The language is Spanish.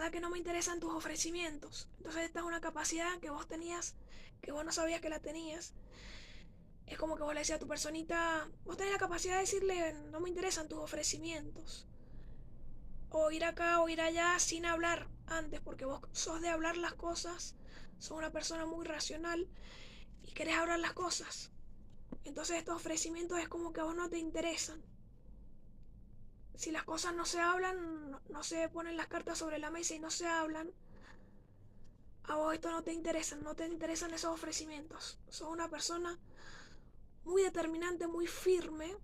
verdad que no me interesan tus ofrecimientos. Entonces esta es una capacidad que vos tenías, que vos no sabías que la tenías. Es como que vos le decías a tu personita, vos tenés la capacidad de decirle, no me interesan tus ofrecimientos. O ir acá o ir allá sin hablar antes, porque vos sos de hablar las cosas, sos una persona muy racional y querés hablar las cosas. Entonces estos ofrecimientos es como que a vos no te interesan. Si las cosas no se hablan, no se ponen las cartas sobre la mesa y no se hablan, a vos esto no te interesa, no te interesan esos ofrecimientos. Sos una persona muy determinante, muy firme,